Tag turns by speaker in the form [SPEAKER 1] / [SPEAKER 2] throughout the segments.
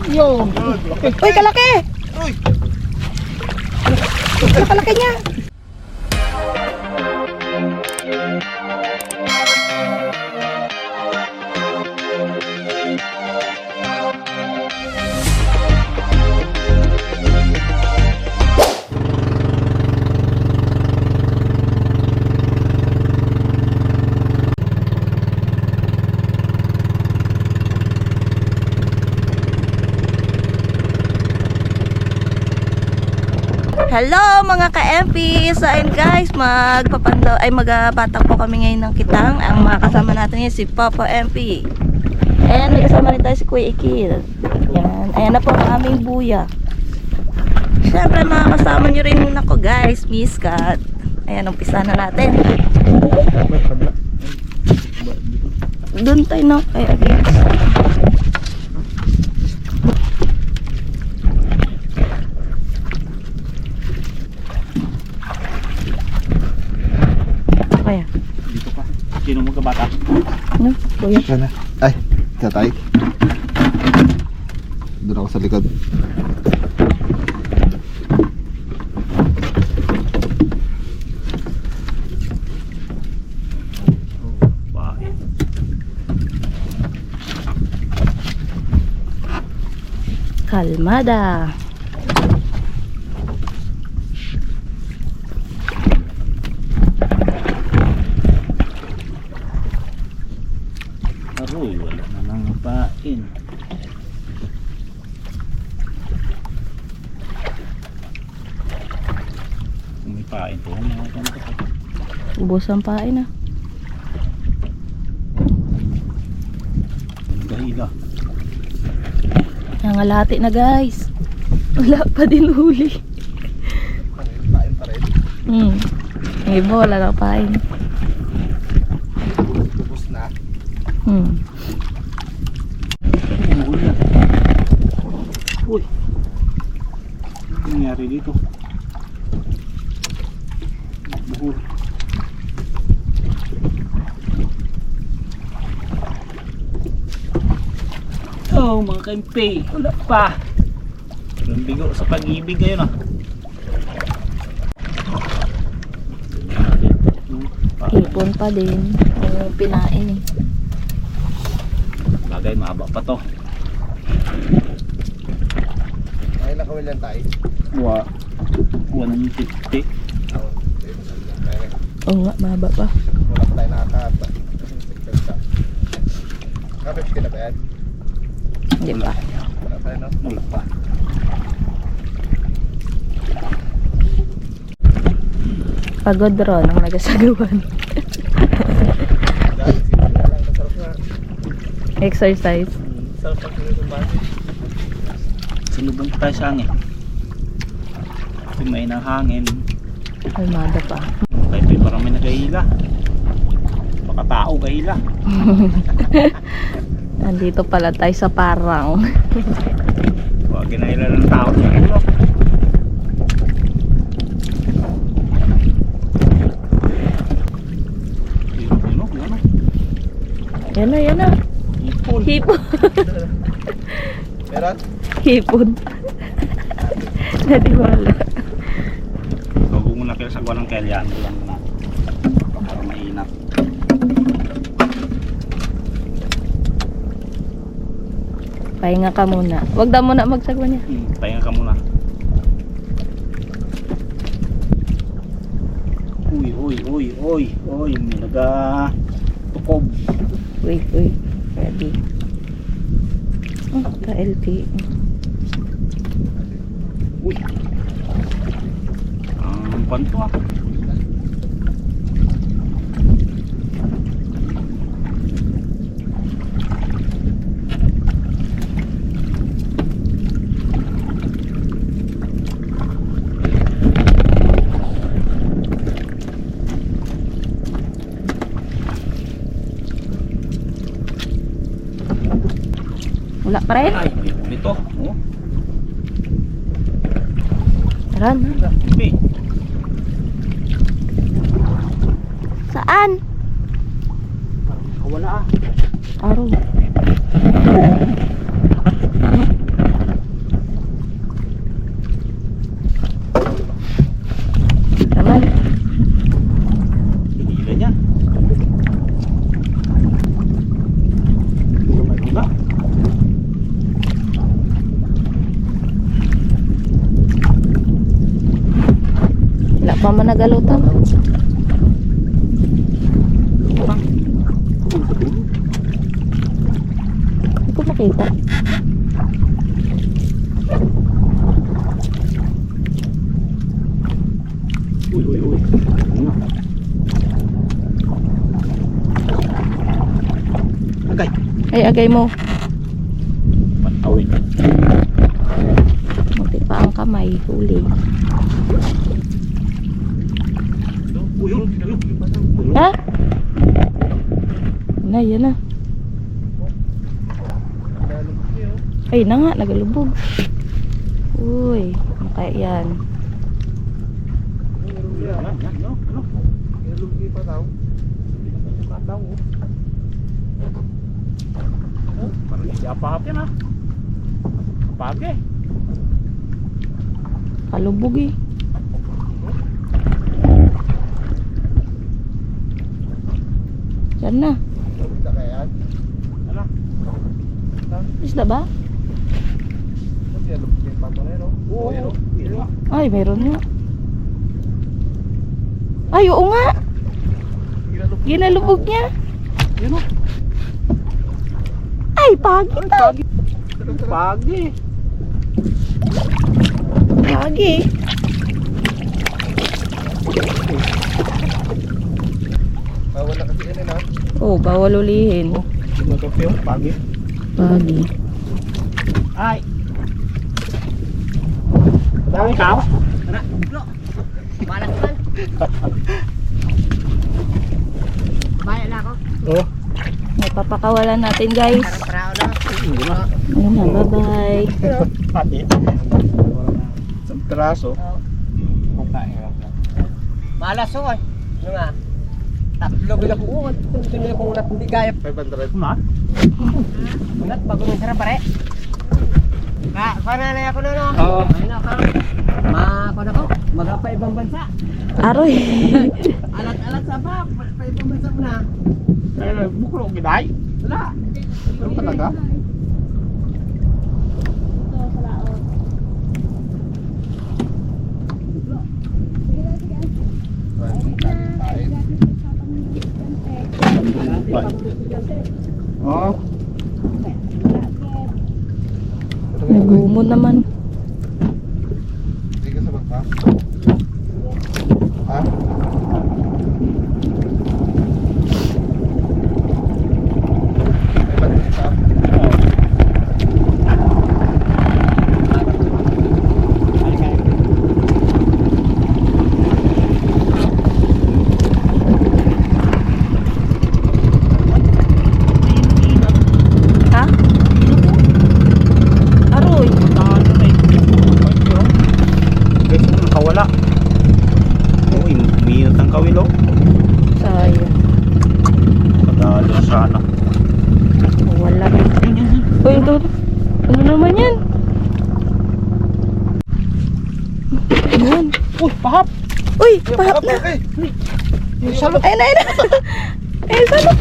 [SPEAKER 1] Yun.
[SPEAKER 2] Uy, kalaki!
[SPEAKER 1] Uy.
[SPEAKER 2] Kalaki niya. Hello mga ka-MP! So ayun guys, magbabatak po kami ngayon ng kitang. Ang mga kasama natin yun si Papa MP. Ayan, may kasama rin tayo si Kuya Ikil. Ayan, ayan na po ang aming buya. Siyempre mga kasama nyo rin muna ko guys, Miss Kat. Ayan, umpisa na natin. Doon tayo na kaya guys. Kaya.
[SPEAKER 1] Dito ka. Sino mo kabata?
[SPEAKER 2] Ano? Kuya?
[SPEAKER 3] Sana. Ay, tatay. Doon ako sa likod.
[SPEAKER 1] Bae.
[SPEAKER 2] Kalmada.
[SPEAKER 1] Aroy, wala na nang pain. Kung may pain po, mga ganito pa.
[SPEAKER 2] Ubos ang pain ah.
[SPEAKER 1] Ang dahila.
[SPEAKER 2] Nangalati na guys. Wala pa din huli.
[SPEAKER 3] Pain pa rin.
[SPEAKER 2] Yung iba wala na pain.
[SPEAKER 3] Lubos na.
[SPEAKER 1] Uy. Uy. Ano nangyari dito? Buhol. Oh, mga ka-MP. Wala pa. Ang bigo sa pag-ibig ngayon ah.
[SPEAKER 2] Hipon pa din. Yung pinain eh.
[SPEAKER 1] Bagay, mahaba pa to.
[SPEAKER 3] Ay, nakawilan tayo.
[SPEAKER 1] 150.
[SPEAKER 2] Oo nga, mahaba pa.
[SPEAKER 3] Wala pa tayo nakakata. Kapit ka na ba yan?
[SPEAKER 2] Hindi pa.
[SPEAKER 3] Wala pa yan, no?
[SPEAKER 1] Wala pa.
[SPEAKER 2] Pagod ron ang nagasagawan.
[SPEAKER 3] Dahil, simple na lang. Kasarap nga.
[SPEAKER 2] Exercise.
[SPEAKER 3] Sarap pag yung bati.
[SPEAKER 1] Sinubong pa tayo sa hangin. Kasi may nang hangin.
[SPEAKER 2] Kalmada pa.
[SPEAKER 1] Kahit parang may nagahila. Baka tao gahila.
[SPEAKER 2] Nandito pala tayo sa parang.
[SPEAKER 1] Huwag ginahila ng tao sa ulo.
[SPEAKER 2] Yan na, yan na.
[SPEAKER 1] Ipol.
[SPEAKER 2] Hipon.
[SPEAKER 3] Meron?
[SPEAKER 2] Hipon. Nadiwala.
[SPEAKER 1] Bago muna kayo sa guwan ng kelyan. Lang na. Para mainap.
[SPEAKER 2] Pahinga ka muna. Huwag daw muna magsagwa niya.
[SPEAKER 1] Pahinga ka muna. Uy, uy, uy, uy, uy. May tukob.
[SPEAKER 2] Uy, uy. Ready. Oh, ka-LP.
[SPEAKER 1] Uy. Ang panto ah.
[SPEAKER 2] Wala pa rin?
[SPEAKER 1] Ay, may huli to. Oh.
[SPEAKER 2] Meron.
[SPEAKER 1] Okay.
[SPEAKER 2] Saan?
[SPEAKER 1] Wala ah.
[SPEAKER 2] Araw. Mama nagalutan. Hindi ko makita.
[SPEAKER 1] Uy, uy, uy. Agay.
[SPEAKER 2] Ay, agay mo.
[SPEAKER 1] Patawin.
[SPEAKER 2] Munti pa ang kamay. Huli.
[SPEAKER 1] Uy, uy, uy.
[SPEAKER 2] Ha? Na, yan na. Ay na nga, nagalubog. Uy, ano kaya yan?
[SPEAKER 1] Parang hindi apahap yan ah. Apage.
[SPEAKER 2] Kalubog eh. Yan na.
[SPEAKER 1] Ano?
[SPEAKER 2] Isda ba?
[SPEAKER 1] Oo, yun.
[SPEAKER 2] Ay, mayroon nga. Ay, oo nga. Ginalubog niya.
[SPEAKER 1] Yun o.
[SPEAKER 2] Ay, pagi tayo.
[SPEAKER 1] Pagi.
[SPEAKER 2] Pagi.
[SPEAKER 3] Wala kasi yan na.
[SPEAKER 2] Oh, bawal ulihin.
[SPEAKER 1] Magkape o, pagi.
[SPEAKER 2] Pagi.
[SPEAKER 1] Ay. Dami tao. Tara.
[SPEAKER 3] Malas man. Bayan na ako.
[SPEAKER 1] Oo.
[SPEAKER 2] May papakawalan natin, guys.
[SPEAKER 3] Parang na.
[SPEAKER 1] Hindi na.
[SPEAKER 2] Ayun na, bye-bye.
[SPEAKER 1] Pati. Isang piraso.
[SPEAKER 3] Malas ako eh. Ano nga? Tatlo bila ko. Gusto nila kung unat hindi kaya. 500.
[SPEAKER 1] Kunat?
[SPEAKER 3] Unat, bago nung sarap pare. Pananay ako na no?
[SPEAKER 1] Oo.
[SPEAKER 3] Ayun ako. Ako na ko. Magapa ibang bansa.
[SPEAKER 2] Aroy.
[SPEAKER 3] Alat-alat sa pa. Pa ibang bansa mo na.
[SPEAKER 1] Eh, buklo giday.
[SPEAKER 3] Wala.
[SPEAKER 1] Ano talaga? Oo.
[SPEAKER 2] Nagumo naman.
[SPEAKER 3] Hindi ka sabag pa? Ha? May balik isa?
[SPEAKER 2] Ha? Aroy.
[SPEAKER 1] Ano na eh. Guys, nakawala. Uy, umiinit ang kawilo.
[SPEAKER 2] Sayang.
[SPEAKER 1] Kadalo sana.
[SPEAKER 2] Wala rin. Uy, ito. Ano naman yan? Ayan.
[SPEAKER 1] Uy, pahap!
[SPEAKER 2] Uy, pahap na.
[SPEAKER 1] Yung salot.
[SPEAKER 2] Ayun na, ayun na. Ayun, salok.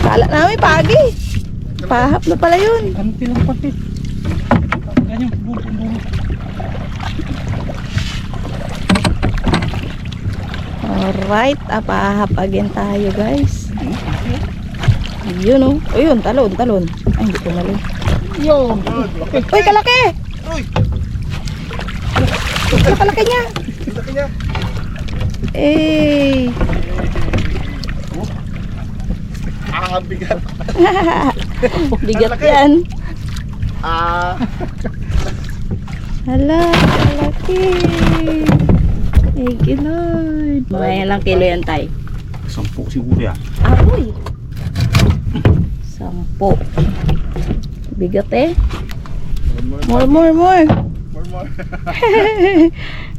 [SPEAKER 2] Kala namin, pagi. Pahap na pala yun.
[SPEAKER 1] Kanti lang pati. Ganyan, dulo.
[SPEAKER 2] Alright, pahap again tayo, guys. Yun oh. Ayun, talon. Ay, hindi ko mali.
[SPEAKER 1] Yo!
[SPEAKER 2] Uy, kalaki!
[SPEAKER 3] Uy!
[SPEAKER 2] Kalaki niya.
[SPEAKER 3] Laki niya.
[SPEAKER 2] Eh.
[SPEAKER 3] Bigat.
[SPEAKER 2] Bigat
[SPEAKER 3] Kalaki.
[SPEAKER 2] yan. Hala, kalaki. Thank you, Lord. Mga ilang kilo yan, tay?
[SPEAKER 1] 10 siguro yan.
[SPEAKER 2] Apoy. 10. Bigat eh. More.
[SPEAKER 3] More.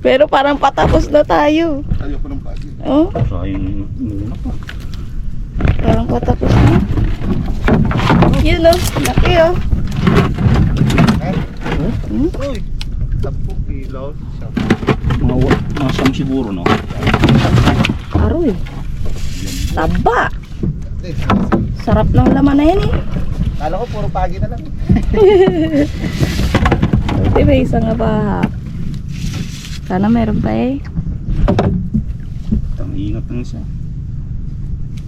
[SPEAKER 2] Pero parang patapos na tayo.
[SPEAKER 3] Ayoko ng pagi.
[SPEAKER 2] Oh,
[SPEAKER 1] Sayang muna pa.
[SPEAKER 2] parang patapos na. Yun oh, laki oh.
[SPEAKER 3] Uy! 10 kilo.
[SPEAKER 1] Mga 10 siguro, no?
[SPEAKER 2] Aroy. Taba. Sarap ng laman na yan eh.
[SPEAKER 3] Kala ko puro pagi na lang.
[SPEAKER 2] Buti may isang nga pa. Sana meron pa eh.
[SPEAKER 1] Ang ingat ng isa.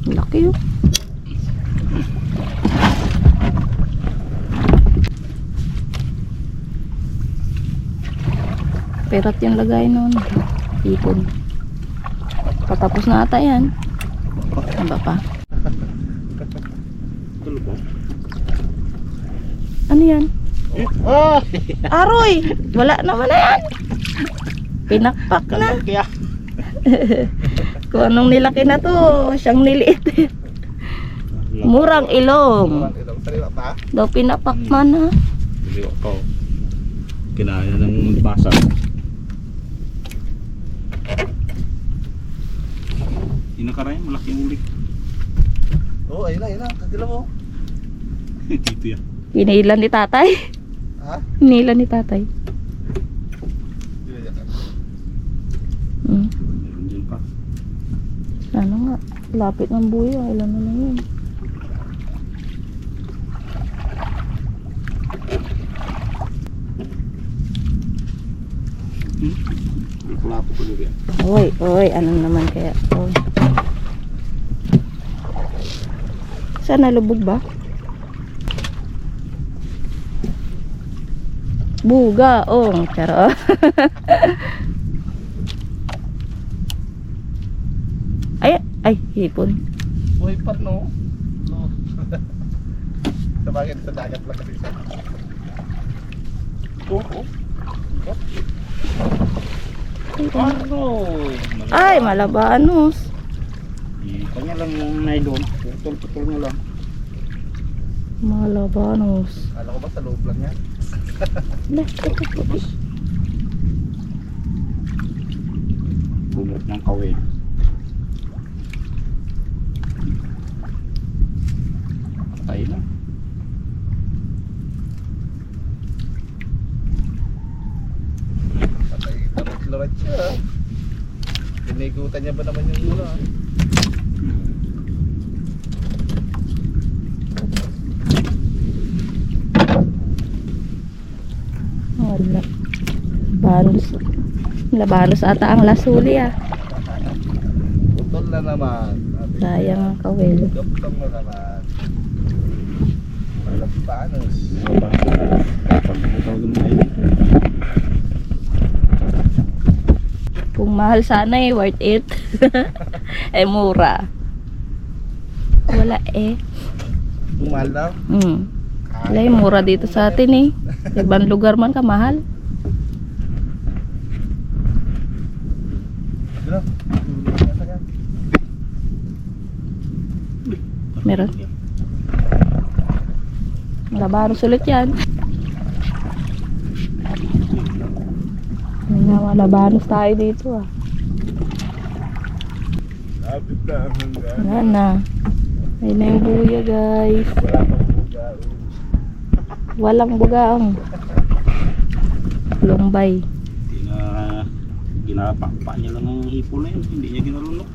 [SPEAKER 2] Laki yun. Perat yung lagay nun. Ipon. Patapos na ata yan. Ano pa?
[SPEAKER 1] Tulo po.
[SPEAKER 2] Ano yan?
[SPEAKER 3] Oh!
[SPEAKER 2] Aroy! Wala naman na yan. Pinakpak na.
[SPEAKER 1] Kaya.
[SPEAKER 2] Kung anong nilaki na to, siyang niliit. Murang ilong.
[SPEAKER 3] Sariwa pa?
[SPEAKER 2] Daw pinapak man ha.
[SPEAKER 1] Hindi ko. Kinaya ng basa. Inakaray, malaking ulik.
[SPEAKER 3] Oo, ayun na. Kagila mo.
[SPEAKER 1] Dito yan.
[SPEAKER 2] Hinilan ni tatay.
[SPEAKER 3] Ha?
[SPEAKER 2] Hinilan ni tatay. Hmm.
[SPEAKER 1] Meron dyan pa.
[SPEAKER 2] Ano nga, lapit ng buyo. Ilan na yun.
[SPEAKER 1] Wala po tuloy yan.
[SPEAKER 2] Oy, ano naman kaya? Oh. Saan nalubog ba? Buga, charo. ay, hipon.
[SPEAKER 3] Buhay pa, no? No. Sa bagay sa dagat lang kasi siya.
[SPEAKER 1] Oo. Ano?
[SPEAKER 2] Ay, malabanos.
[SPEAKER 1] Kanya lang yung nylon. Putol-putol na lang.
[SPEAKER 2] Malabanos.
[SPEAKER 3] Alam ko ba sa loob lang yan?
[SPEAKER 1] Bunot ng kawin. Patay na.
[SPEAKER 3] Patay lamat siya. Pinigutan niya ba naman yung ulo?
[SPEAKER 2] Wala. Labanos ata ang lasuli ah.
[SPEAKER 3] Putol na naman.
[SPEAKER 2] Sayang ang kawil.
[SPEAKER 3] Gaptong na naman. Malabanos.
[SPEAKER 1] Pagkakatawa ng nylon.
[SPEAKER 2] Kung mahal sana worth it. Mura. Wala
[SPEAKER 3] Tumal daw?
[SPEAKER 2] Wala mura dito sa atin Ibang lugar man ka mahal. Meron. Labanos ulit yan. May nga malabanos tayo dito
[SPEAKER 3] Lapit na hanggang.
[SPEAKER 2] Wala na. Ayun na yung buya guys.
[SPEAKER 3] Wala pang buga.
[SPEAKER 2] Walang bugaong. Lumbay.
[SPEAKER 1] Ginapakpa niya lang ang hipo na yun. Hindi niya ginalunok.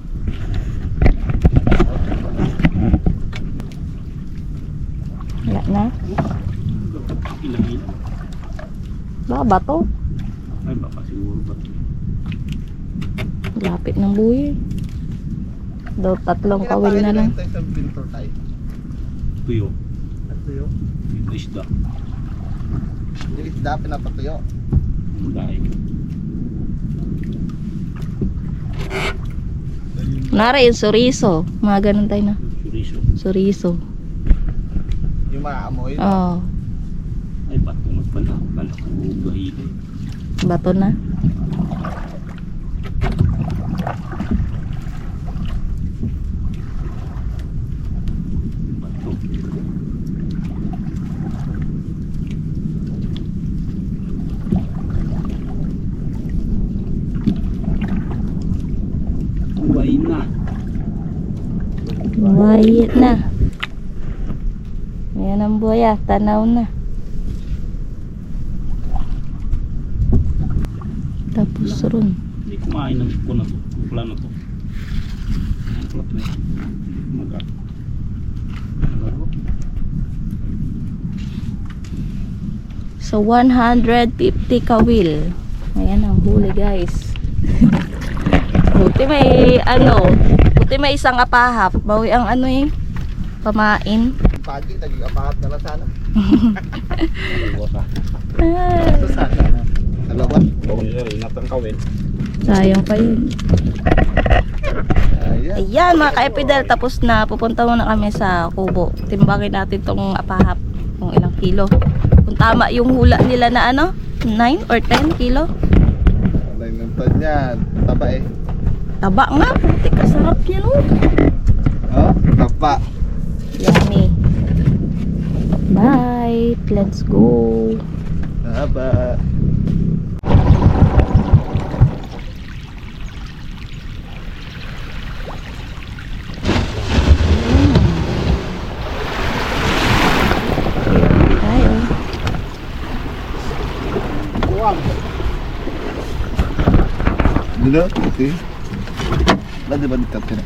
[SPEAKER 2] Wala na.
[SPEAKER 1] Ilang-ilang.
[SPEAKER 2] Baka bato.
[SPEAKER 1] Ay baka siguro ba.
[SPEAKER 2] Lapit ng buya. Daw tatlong kawil na lang.
[SPEAKER 3] Tayo sa pintor tayo.
[SPEAKER 1] Tuyo.
[SPEAKER 3] Tuyo?
[SPEAKER 1] Ito isda.
[SPEAKER 3] Yung isda pinapatuyo.
[SPEAKER 1] Ang dahil.
[SPEAKER 2] Nara yung suriso. Mga ganun tayo na.
[SPEAKER 1] Chorizo.
[SPEAKER 2] Suriso.
[SPEAKER 3] Yung maamoy.
[SPEAKER 2] Oh,
[SPEAKER 1] Ay bato magpala. Kala ko gahili.
[SPEAKER 2] bato na.
[SPEAKER 1] Bato. Uway na.
[SPEAKER 2] Wait na. Ayan ang buya. Tanaw na. Tapos ron.
[SPEAKER 1] Hindi kumain ng kuko na to. Kupla na to. Kupla na yun. Maga. Maga.
[SPEAKER 2] So 150 kawil. Ayan ang huli guys. Buti may ano, buti may isang apahap. Bawi ang ano eh, pamain.
[SPEAKER 3] Pagi, naging apahat na lang sana.
[SPEAKER 2] Ah,
[SPEAKER 3] Ito sana. Dalawa.
[SPEAKER 1] Bago nila rin, ingat ang kawin.
[SPEAKER 2] sayang pa yun.
[SPEAKER 3] Ayan.
[SPEAKER 2] Ayan mga ka-epidel, tapos na. Pupunta muna kami sa kubo. Timbangin natin tong apahap kung ilang kilo. Kung tama yung hula nila na ano, 9 or 10 kilo.
[SPEAKER 3] Alay ng pan yan. Taba eh.
[SPEAKER 2] Taba nga, tika sarap yan oh.
[SPEAKER 3] Oh, taba.
[SPEAKER 2] Yummy. Bye, let's go.
[SPEAKER 3] Taba.
[SPEAKER 2] Tayo.
[SPEAKER 3] Dino, okay. Lagi ba dikat na?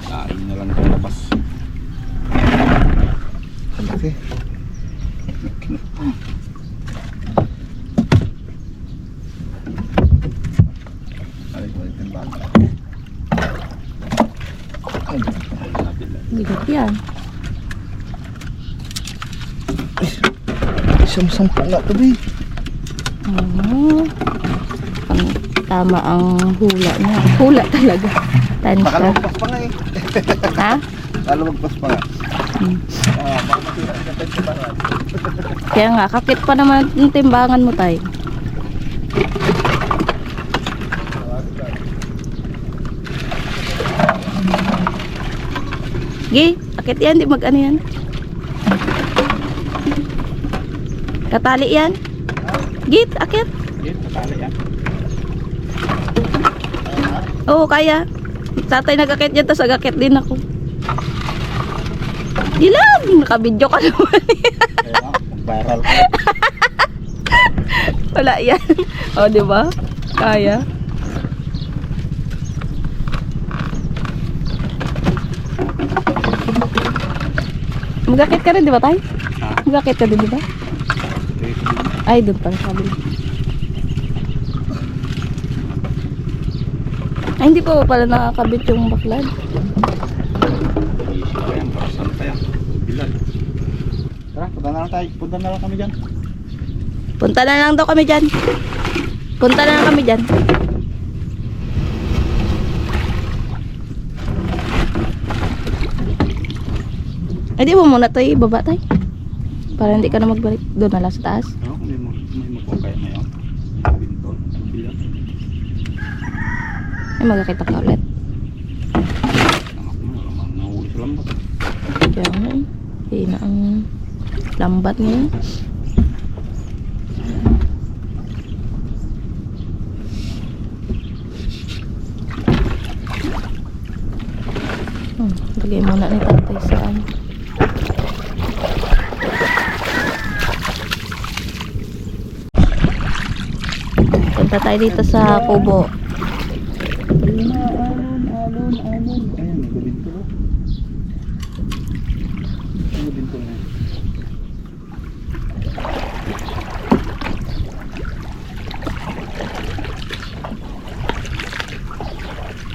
[SPEAKER 1] Kain na lang itong labas.
[SPEAKER 3] Okay. Ay, balik ng bata.
[SPEAKER 2] Bigat yan.
[SPEAKER 3] Isang sampo nga ito, Bay.
[SPEAKER 2] Tama ang hula niya. Hula talaga.
[SPEAKER 3] Baka
[SPEAKER 2] Tansya.
[SPEAKER 3] lumagpas pa nga eh.
[SPEAKER 2] Ha?
[SPEAKER 3] Baka lumagpas pa nga.
[SPEAKER 2] Hmm.
[SPEAKER 3] Baka masira ang kapit sa barat.
[SPEAKER 2] Kaya nga, kakit pa naman yung timbangan mo tayo. Gi, akit yan, di mag ano yan. Katali yan. Git, akit.
[SPEAKER 1] Yan, nakala yan.
[SPEAKER 2] Oo, kaya. Tatay nagakit yan, tapos agakit din ako. Ilan? Nakabidyo ka naman.
[SPEAKER 1] Kaya nga, mag-viral ka.
[SPEAKER 2] Wala yan. O, di ba? Kaya. Magakit ka rin, di ba, tay?
[SPEAKER 1] Ha?
[SPEAKER 2] Magakit ka din, di ba? Ay, doon pala sabi. Ay, hindi pa pala nakakabit yung baklad.
[SPEAKER 1] Isip ka yan, para saan pa yan? Bilal. Tara, punta na lang tayo. Punta na lang kami dyan.
[SPEAKER 2] Punta na lang daw kami dyan. Punta na lang kami dyan. Ay, di mo muna tayo ibaba tayo. Para hindi ka na magbalik. Doon na lang sa taas.
[SPEAKER 1] Ano kung may magkukaya ngayon? May binton. Bilal.
[SPEAKER 2] Ay, magkakita ka ulit.
[SPEAKER 1] Anak mo, alam nahuli sa lambat.
[SPEAKER 2] Kaya nga eh. Hina ang lambat ngayon. Lagay muna ni tatay sa ano. Punta tayo dito sa kubo.
[SPEAKER 1] Alon. Ayan, may gabinto. May gabinto na.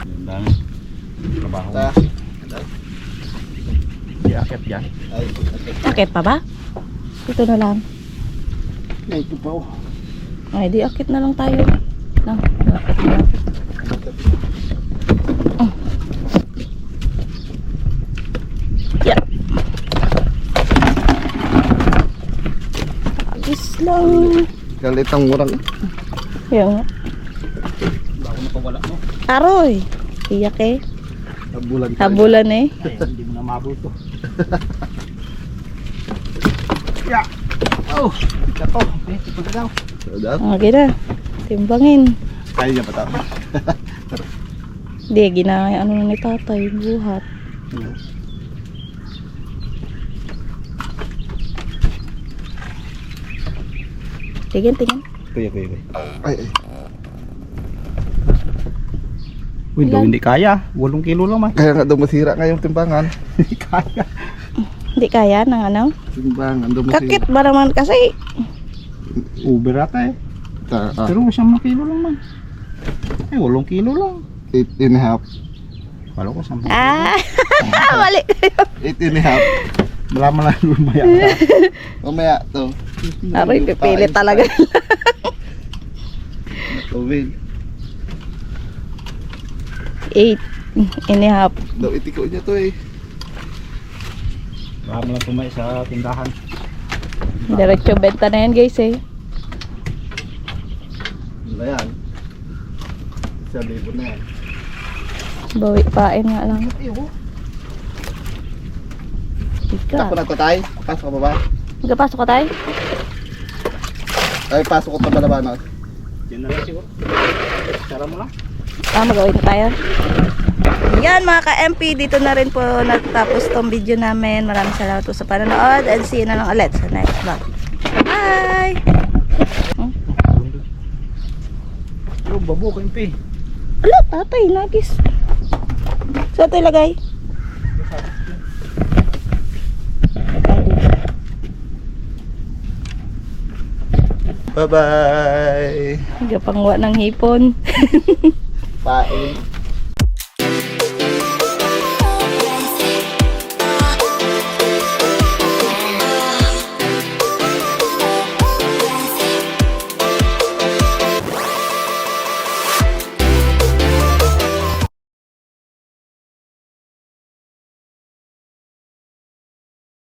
[SPEAKER 1] Ang dami. Trabaho.
[SPEAKER 3] Ta.
[SPEAKER 1] Iakyat dyan.
[SPEAKER 3] Ay,
[SPEAKER 2] Akit pa ba? Ito na lang.
[SPEAKER 1] Ay, ito pa oh.
[SPEAKER 2] Ay, di akit na lang tayo. Lang, akit na lang. Yeah. Agis lang.
[SPEAKER 3] kalitang murang eh.
[SPEAKER 2] Kaya nga.
[SPEAKER 1] Bago na pawala mo.
[SPEAKER 2] Aroy. Iyak eh.
[SPEAKER 3] Habulan tayo.
[SPEAKER 2] Habulan eh.
[SPEAKER 1] Ay, hindi mo na mabul to.
[SPEAKER 3] Yeah.
[SPEAKER 1] Oh, ito to. Okay, ito na daw.
[SPEAKER 3] Udah.
[SPEAKER 2] Okay na. Timbangin.
[SPEAKER 3] Kaya niya pa tao.
[SPEAKER 2] Di, ginaya ano na ni tatay. Buhat. Tingin.
[SPEAKER 1] Kuya.
[SPEAKER 3] Ay, ay.
[SPEAKER 1] Uy, daw
[SPEAKER 2] Ilan?
[SPEAKER 1] hindi kaya. 8 kilo lang man.
[SPEAKER 3] Kaya nga daw masira nga yung timbangan.
[SPEAKER 1] Hindi kaya.
[SPEAKER 2] Hindi kaya ng ano.
[SPEAKER 3] Timbangan daw masira.
[SPEAKER 2] Kakit ba naman kasi?
[SPEAKER 1] Uber ata eh. Pero 10 kilo lang man. Ay, 8 kilo lang.
[SPEAKER 4] 8.5.
[SPEAKER 1] Kala ko 10 kilo.
[SPEAKER 2] Mali kayo.
[SPEAKER 4] 8.5.
[SPEAKER 1] Malaman lang lumaya.
[SPEAKER 4] Mamaya to.
[SPEAKER 2] Aray, pipili talaga.
[SPEAKER 4] Tubig.
[SPEAKER 2] 8.5.
[SPEAKER 4] Daw itiko niya to eh.
[SPEAKER 1] Malaman lang tumay sa tindahan.
[SPEAKER 2] Diretso benta na yan guys eh.
[SPEAKER 4] Ano ba yan? 1,000 na yan.
[SPEAKER 2] Bawi pain nga lang.
[SPEAKER 4] Iyo.
[SPEAKER 2] Ika.
[SPEAKER 4] Tako na ko tayo. Pasok ka ba ba?
[SPEAKER 2] Magpasok ka tayo?
[SPEAKER 4] Ay, pasok ko pa ba na ba?
[SPEAKER 1] Yan na lang siguro. Tara mo lang.
[SPEAKER 2] Magawin na tayo. Yan mga ka-MP, dito na rin po natapos tong video namin. Maraming salamat po sa panonood and see you na lang ulit sa next vlog. Bye!
[SPEAKER 1] Pero babo ko MP.
[SPEAKER 2] Ala, tatay, nagis. Saan ito ilagay?
[SPEAKER 4] Bye-bye.
[SPEAKER 2] Nagapangwa ng hipon.
[SPEAKER 4] Pain.